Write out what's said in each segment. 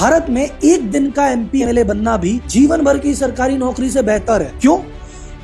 भारत में एक दिन का एमपी एमएलए बनना भी जीवन भर की सरकारी नौकरी से बेहतर है। क्यों?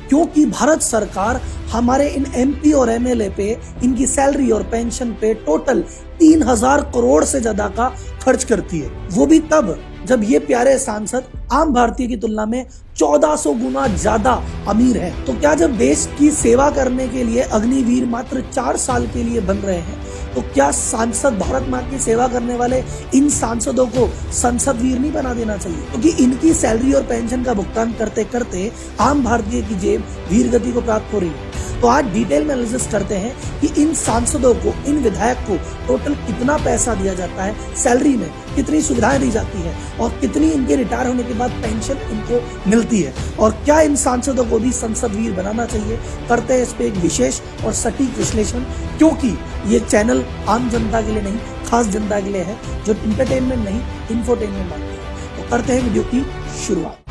क्योंकि भारत सरकार हमारे इन एमपी और एमएलए पे, इनकी सैलरी और पेंशन पे टोटल 3000 करोड़ से ज्यादा का खर्च करती है। वो भी तब जब ये प्यारे सांसद आम भारतीय की तुलना में 1400 गुना ज्यादा अमीर है। तो क्या जब देश की सेवा करने के लिए अग्निवीर मात्र 4 साल के लिए बन रहे हैं, तो क्या सांसद भारत माँ की सेवा करने वाले इन सांसदों को संसद वीर नहीं बना देना चाहिए? क्योंकि इनकी सैलरी और पेंशन का भुगतान करते करते आम भारतीय की जेब वीर गति को प्राप्त हो रही है। तो आज डिटेल में एनालिसिस करते हैं कि इन सांसदों को, इन विधायक को टोटल कितना पैसा दिया जाता है, सैलरी में कितनी सुविधाएं दी जाती है और कितनी इनके रिटायर होने के बाद पेंशन इनको मिलती है, और क्या इन सांसदों को भी संसद वीर बनाना चाहिए। करते हैं इस पे एक विशेष और सटीक विश्लेषण, क्योंकि ये चैनल आम जनता के लिए नहीं, खास जनता के लिए है जो इंटरटेनमेंट नहीं, इंफोटेनमेंट मांगती है। तो करते हैं वीडियो की शुरुआत।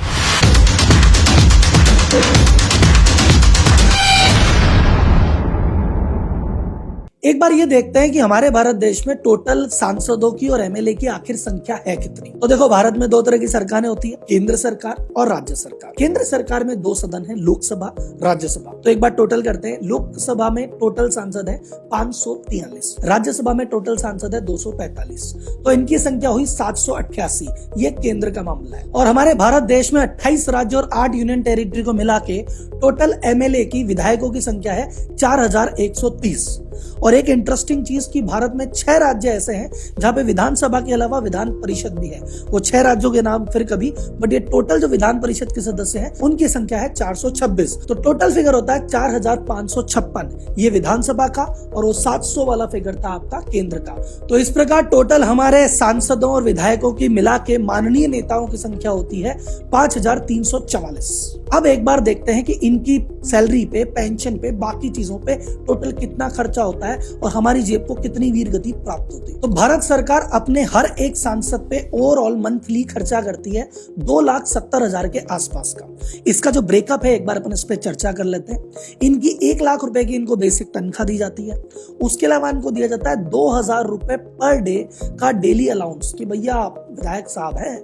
एक बार ये देखते हैं कि हमारे भारत देश में टोटल सांसदों की और एमएलए की आखिर संख्या है कितनी। तो देखो, भारत में 2 तरह की सरकारें होती है, केंद्र सरकार और राज्य सरकार। केंद्र सरकार में 2 सदन है, लोकसभा, राज्यसभा। तो एक बार टोटल करते हैं। लोकसभा में टोटल सांसद है 543, राज्यसभा में टोटल सांसद है 245। तो इनकी संख्या हुई 788। ये केंद्र का मामला है। और हमारे भारत देश में 28 राज्य और 8 यूनियन टेरिटरी को मिला के टोटल एमएलए की, विधायकों की संख्या है 4130। और एक इंटरेस्टिंग चीज कि भारत में 6 राज्य ऐसे हैं जहां पे विधानसभा के अलावा विधान परिषद भी है। वो 6 राज्यों के नाम फिर कभी, बट ये टोटल जो विधान परिषद के सदस्य हैं उनकी संख्या है 426। तो टोटल फिगर होता है 4556, ये विधानसभा का, और वो 700 वाला फिगर था आपका केंद्र का। तो इस प्रकार टोटल हमारे सांसदों और विधायकों की मिला के माननीय नेताओं की संख्या होती है 5344। अब एक बार देखते हैं कि इनकी सैलरी पे, पेंशन पे, बाकी चीजों पे टोटल कितना खर्चा होता है और हमारी जेब को कितनी वीर गति प्राप्त होती है। तो भारत सरकार अपने हर एक सांसद पे ओवरऑल मंथली खर्चा करती है 2,70,000 के आसपास का। इसका जो ब्रेकअप है एक बार अपन इस पे चर्चा कर लेते हैं। इनकी 1 लाख रुपए की इनको बेसिक तनख्वाह दी जाती है। उसके अलावा इनको दिया जाता है 2000 रुपए पर डे का डेली अलाउंस, कि भैया विधायक साहब है,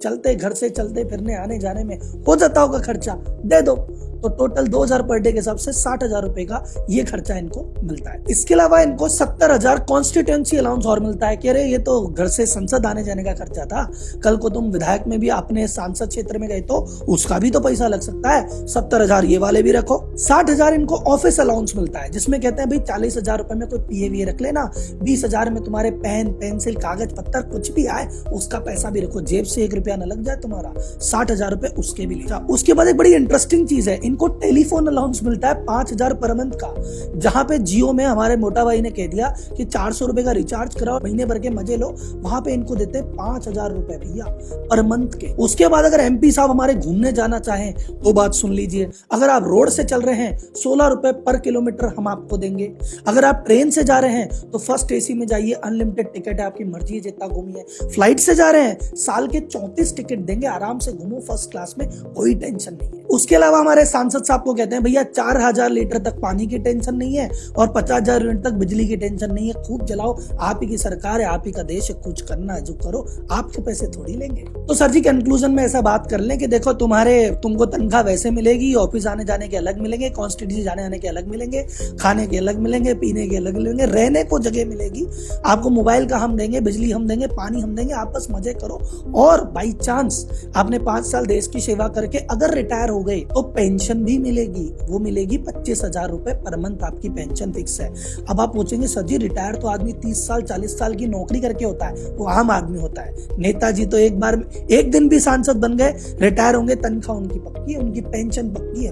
चलते घर से चलते फिरने आने जाने में हो जाता होगा खर्चा, दे दो। तो टोटल 2000 पर डे के हिसाब से 60,000 रुपए का ये खर्चा इनको मिलता है। इसके अलावा इनको 70,000 कॉन्स्टिट्यूएंसी अलाउंस और मिलता है कि अरे ये तो घर से संसद आने जाने का खर्चा था, कल को तुम विधायक में भी अपने सांसद क्षेत्र में गए तो उसका भी तो पैसा लग सकता है, 70,000 ये वाले भी रखो। 60,000 इनको ऑफिस अलाउंस मिलता है, जिसमें कहते हैं भाई 40,000 रुपए में कोई पीए रख लेना, 20,000 में तुम्हारे पेन, पेंसिल, कागज पत्तर कुछ भी आए उसका पैसा भी रखो, जेब से 1 रुपया न लग जाए तुम्हारा। 60,000 रुपए उसके भी ले। उसके बाद एक बड़ी इंटरेस्टिंग चीज है, इनको टेलीफोन अलाउंस मिलता है 5000 पर मंथ का, जहां पे जियो में हमारे मोटा भाई ने कह दिया कि 400 रुपए का रिचार्ज कराओ, महीने भर के मजे लो, वहां पे इनको देते 5000 रुपए भैया पर मंथ के। उसके बाद अगर एमपी साहब हमारे घूमने जाना चाहें तो बात सुन लीजिए, अगर आप रोड से चल रहे हैं 16 रुपए पर किलोमीटर हम आपको देंगे। अगर आप ट्रेन से जा रहे हैं तो फर्स्ट एसी में जाइए, अनलिमिटेड टिकट है, आपकी मर्जी है जितना घूमिए। फ्लाइट से जा रहे हैं, साल के 34 टिकट देंगे, आराम से घूमो फर्स्ट क्लास में, कोई टेंशन नहीं है। उसके अलावा हमारे सांसद साहब को कहते हैं भैया 4000 लीटर तक पानी की टेंशन नहीं है और 50,000 यूनिट तक बिजली की टेंशन नहीं है, खूब जलाओ, आप ही की सरकार है, आप ही का देश है, कुछ करना है जो करो, आपके पैसे थोड़ी लेंगे। तो सर जी कंक्लूजन में ऐसा बात कर लें कि देखो तुमको तनख्वाह वैसे मिलेगी, ऑफिस आने जाने के अलग मिलेंगे, कॉन्स्टिट्यूंसी जाने आने के अलग मिलेंगे, खाने के अलग मिलेंगे, पीने के अलग मिलेंगे, रहने को जगह मिलेगी, आपको मोबाइल का हम देंगे, बिजली हम देंगे, पानी हम देंगे, आप बस मजे करो। और बाई चांस आपने 5 साल देश की सेवा करके अगर रिटायर हो गए तो पेंशन भी मिलेगी, वो मिलेगी 25,000 रुपए पर मंथ, आपकी पेंशन फिक्स है। अब आप पूछेंगे सर जी रिटायर तो आदमी 30 साल 40 साल की नौकरी करके होता है, वो आम आदमी होता है। नेताजी तो एक दिन भी सांसद बन गए, रिटायर होंगे, तनख्वाह उनकी पक्की है, उनकी पेंशन पक्की है।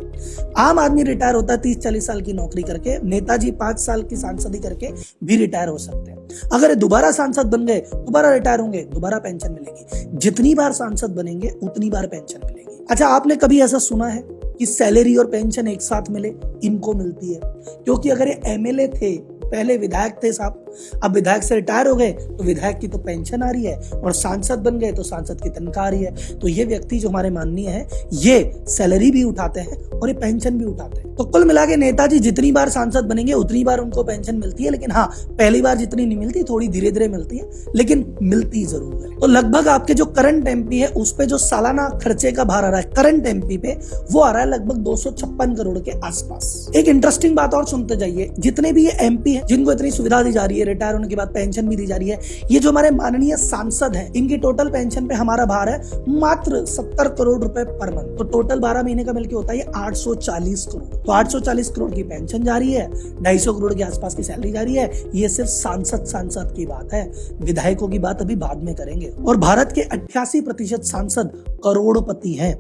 आम आदमी रिटायर होता है 30-40 साल की नौकरी करके, नेताजी 5 साल की सांसदी करके भी रिटायर हो सकते हैं। अगर दोबारा सांसद बन गए, दोबारा रिटायर होंगे, दोबारा पेंशन मिलेगी, जितनी बार सांसद बनेंगे उतनी बार पेंशन मिलेगी। अच्छा, आपने कभी ऐसा सुना है कि सैलरी और पेंशन एक साथ मिले? इनको मिलती है, क्योंकि अगर ये एमएलए थे, पहले विधायक थे साहब, अब विधायक से रिटायर हो गए तो विधायक की तो पेंशन आ रही है, और सांसद बन गए तो सांसद की तनख्वाह आ रही है। तो ये व्यक्ति जो हमारे माननीय है, ये सैलरी भी उठाते हैं और ये पेंशन भी उठाते हैं। तो कुल मिला के नेताजी जितनी बार सांसद बनेंगे उतनी बार उनको पेंशन मिलती है, लेकिन हाँ पहली बार जितनी नहीं मिलती, थोड़ी धीरे धीरे मिलती है, लेकिन मिलती जरूर है। तो लगभग आपके जो करंट एमपी है उस पे जो सालाना खर्चे का भार आ रहा है करंट एमपी पे, वो आ रहा है लगभग 256 करोड़ के आसपास। एक इंटरेस्टिंग बात और सुनते जाइए, जितने भी ये एमपी है जिनको इतनी सुविधा दी जा रही है, रिटायर होने के बाद पेंशन भी दी जा रही है, ये जो हमारे माननीय सांसद हैं, इनकी टोटल पेंशन पे हमारा भार है मात्र 70 करोड़ रुपए पर मंथ। तो टोटल 12 महीने का मिलकर होता है 840 करोड़। तो 840 करोड़ की पेंशन जा रही है, 250 करोड़ के आसपास की सैलरी जा रही है। ये सिर्फ सांसद की बात है, विधायकों की बात अभी बाद में करेंगे। और भारत के 88% सांसद करोड़पति हैं।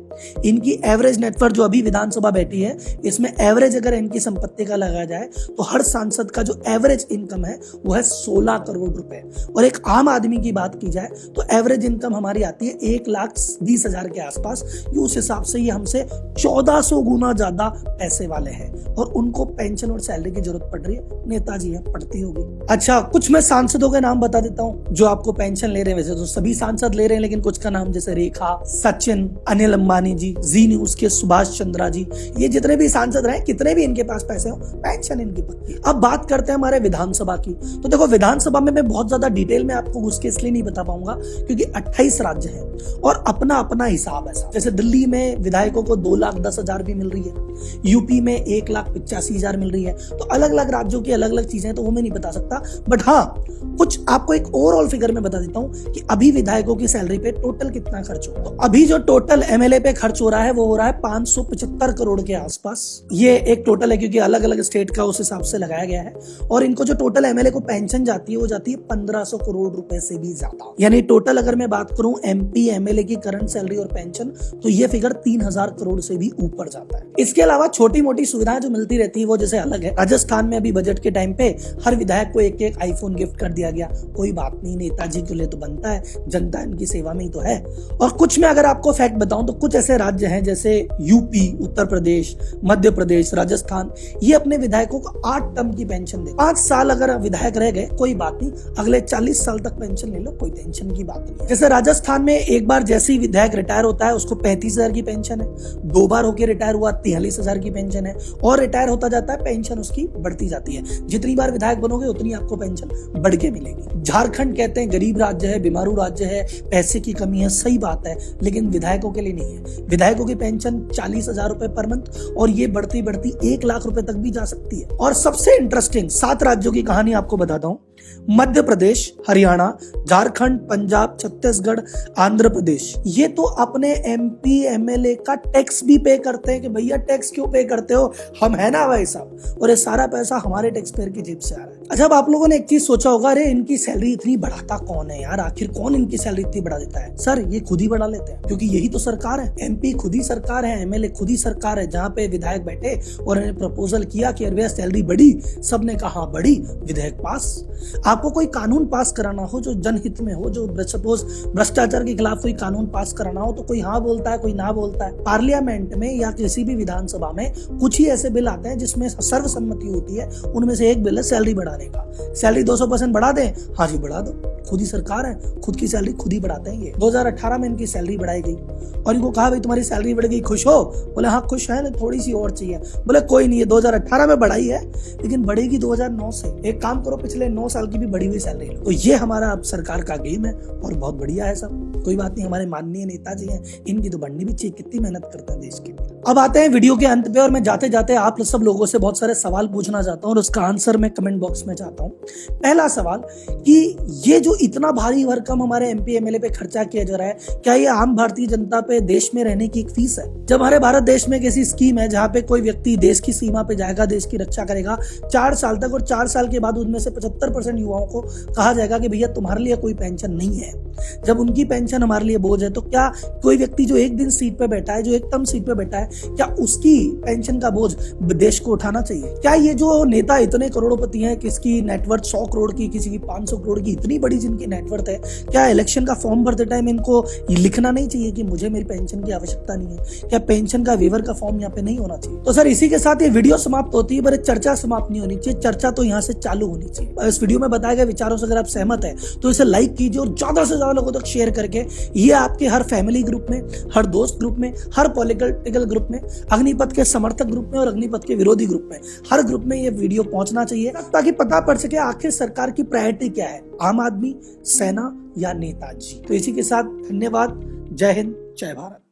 इनकी एवरेज नेटवर्थ जो अभी विधानसभा बैठी है, इसमें एवरेज अगर इनकी संपत्ति का लगाया जाए तो हर सांसद का जो एवरेज इनकम है वो है 16 करोड़ रुपए। और एक आम आदमी की बात की जाए तो एवरेज इनकम हमारी आती है 1,20,000 के आसपास। उस हिसाब से ये हमसे 1400 गुना ज्यादा पैसे वाले हैं और उनको पेंशन और सैलरी की जरूरत पड़ रही है। नेताजी है, पड़ती होगी। अच्छा, कुछ मैं सांसदों के नाम बता देता हूँ जो आपको पेंशन ले रहे हैं। वैसे तो सभी सांसद ले रहे हैं, लेकिन कुछ का नाम जैसे रेखा, सचिन, अनिल अंबानी जी, जी न्यूज के सुभाष चंद्रा जी, ये जितने भी सांसद रहे, कितने भी इनके पास पैसे हो, पेंशन इनकी पक्की। अब बात करते हैं हमारे विधानसभा की। तो देखो, विधानसभा में मैं बहुत ज्यादा डिटेल में आपको घुस के इसलिए नहीं बता पाऊंगा क्योंकि 28 राज्य हैं और अपना अपना हिसाब है। जैसे दिल्ली में विधायकों को 2,10,000 भी मिल रही है, यूपी में 1,85,000 मिल रही है। तो अलग अलग राज्यों की अलग अलग चीजें, तो वो मैं नहीं बता सकता। बट हाँ, कुछ आपको एक ओवरऑल फिगर में बता देता हूं कि अभी विधायकों की सैलरी पे टोटल कितना खर्च हो। तो अभी जो टोटल एमएलए पे खर्च हो रहा है वो हो रहा है 575 करोड़ के आसपास। ये एक टोटल है क्योंकि अलग अलग स्टेट का उस हिसाब से लगाया गया है। और इनको जो टोटल एमएलए को पेंशन जाती है वो जाती है 1500 करोड़ रुपए से भी ज्यादा। यानी टोटल अगर मैं बात करूं एमपी एमएलए की करंट सैलरी और पेंशन, तो ये फिगर 3000 करोड़ से भी ऊपर जाता है। इसके अलावा छोटी मोटी सुविधाएं जो मिलती रहती है वो जैसे अलग है। राजस्थान में अभी बजट के टाइम पे हर विधायक को एक एक आईफोन गिफ्ट कर दिया गया। कोई बात नहीं, नेताजी के लिए तो बनता है, जनता इनकी सेवा में ही तो है। और कुछ में अगर आपको फैक्ट बताऊं तो कुछ ऐसे राज्य हैं जैसे यूपी, उत्तर प्रदेश, मध्य प्रदेश, राजस्थान, ये अपने विधायकों को 8 टर्म की पेंशन दे। 5 साल अगर विधायक रह गए कोई बात नहीं, अगले 40 साल तक पेंशन ले लो, कोई टेंशन की बात नहीं। जैसे राजस्थान में एक बार जैसे ही विधायक रिटायर होता है उसको 35,000 की पेंशन है, 2 बार होकर रिटायर हुआ 43,000 की पेंशन है, और रिटायर होता जाता है पेंशन उसकी बढ़ती जाती है। जितनी बार विधायक बनोगे उतनी आपको पेंशन बढ़ के मिलेगी। झारखंड कहते हैं गरीब राज्य है, बीमारू राज्य है, पैसे की कमी है, सही बात है, लेकिन विधायकों के लिए नहीं है। विधायकों की पेंशन 40,000 रुपए पर मंथ, और ये बढ़ती बढ़ती 1 लाख रुपए तक भी जा सकती है। और सबसे इंटरेस्टिंग 7 राज्यों की कहानी आपको बताता हूं। मध्य प्रदेश, हरियाणा, झारखंड, पंजाब, छत्तीसगढ़, आंध्र प्रदेश, ये तो अपने एमपी एमएलए का टैक्स भी पे करते हैं कि भैया टैक्स क्यों पे करते हो, हम है ना भाई साहब, और ये सारा पैसा हमारे टैक्स पेयर की जेब से आ रहा है। अच्छा, अब आप लोगों ने एक चीज सोचा होगा, अरे इनकी सैलरी इतनी बढ़ाता कौन है यार, आखिर कौन इनकी सैलरी इतनी बढ़ा देता है। सर, ये खुद ही बढ़ा लेते हैं, क्योंकि यही तो सरकार है। एमपी खुद ही सरकार है, एमएलए खुद ही सरकार है। जहां पे विधायक बैठे और इन्हें प्रपोजल किया कि अरे सैलरी बढ़ी, सबने कहा बढ़ी, विधेयक पास। आपको कोई कानून पास कराना हो जो जनहित में हो, जो सपोज भ्रष्टाचार के खिलाफ कोई कानून पास कराना हो, तो कोई हाँ बोलता है, कोई ना बोलता है। पार्लियामेंट में या किसी भी विधानसभा में कुछ ही ऐसे बिल आते हैं जिसमें सर्वसम्मति होती है। उनमें से एक बिल है सैलरी बढ़ाने का। सैलरी 200% बढ़ा दें, हाँ जी बढ़ा दो, खुद ही सरकार है, खुद की सैलरी खुद ही बढ़ाते हैं। ये 2018 में इनकी सैलरी बढ़ाई गई और इनको कहा भाई तुम्हारी सैलरी बढ़ गई, खुश हो? बोले हाँ खुश है, थोड़ी सी और चाहिए। बोले कोई नहीं है, 2018 में बढ़ाई है लेकिन बढ़ेगी 2009 से। एक काम करो, पिछले 9 साल की भी बढ़ी हुई सैलरी लो। तो ये हमारा अब सरकार का गेम है और बहुत बढ़िया है सब। कोई बात नहीं, हमारे माननीय नेताजी हैं, इनकी तो बढ़नी भी चाहिए, कितनी मेहनत करते हैं देश के लिए। अब आते हैं वीडियो के अंत पे, और मैं जाते जाते आप सब लोगों से बहुत सारे सवाल पूछना चाहता हूँ और उसका आंसर मैं कमेंट बॉक्स में चाहता हूँ। पहला सवाल कि ये जो इतना भारी भरकम हमारे एमपी एमएलए पे खर्चा किया जा रहा है, क्या ये आम भारतीय जनता पे देश में रहने की एक फीस है? जब हमारे भारत देश में एक ऐसी स्कीम है जहाँ पे कोई व्यक्ति देश की सीमा पे जाएगा, देश की रक्षा करेगा 4 साल तक, और 4 साल के बाद उनमें से 75% युवाओं को कहा जाएगा कि भैया तुम्हारे लिए कोई पेंशन नहीं है। जब उनकी पेंशन हमारे लिए बोझ है, तो क्या कोई व्यक्ति जो एक दिन सीट पे बैठा है, जो एक टर्म सीट पे बैठा है, क्या उसकी पेंशन का बोझ देश को उठाना चाहिए? क्या ये जो नेता इतने करोड़पति हैं, किसकी नेटवर्थ 100 करोड़ की, किसी की 500 करोड़ की, इतनी बड़ी जिनकी नेटवर्थ है, क्या इलेक्शन का फॉर्म भरते टाइम इनको लिखना नहीं चाहिए कि मुझे मेरी पेंशन की आवश्यकता नहीं है? क्या पेंशन का वेवर का फॉर्म यहाँ पे नहीं होना चाहिए? तो सर इसी के साथ ये वीडियो समाप्त होती है, पर चर्चा समाप्त नहीं होनी चाहिए, चर्चा तो यहाँ से चालू होनी चाहिए। इस वीडियो में बताए गए विचारों से अगर आप सहमत है तो इसे लाइक कीजिए और ज्यादा से ज्यादा लोगों तक शेयर करके ये आपके हर फैमिली ग्रुप में, हर दोस्त ग्रुप में, हर पॉलिटिकल ग्रुप ग्रुप में, अग्निपथ के समर्थक ग्रुप में और अग्निपथ के विरोधी ग्रुप में, हर ग्रुप में ये वीडियो पहुंचना चाहिए ताकि पता पड़ सके आखिर सरकार की प्रायोरिटी क्या है, आम आदमी, सेना या नेताजी। तो इसी के साथ धन्यवाद। जय हिंद, जय भारत।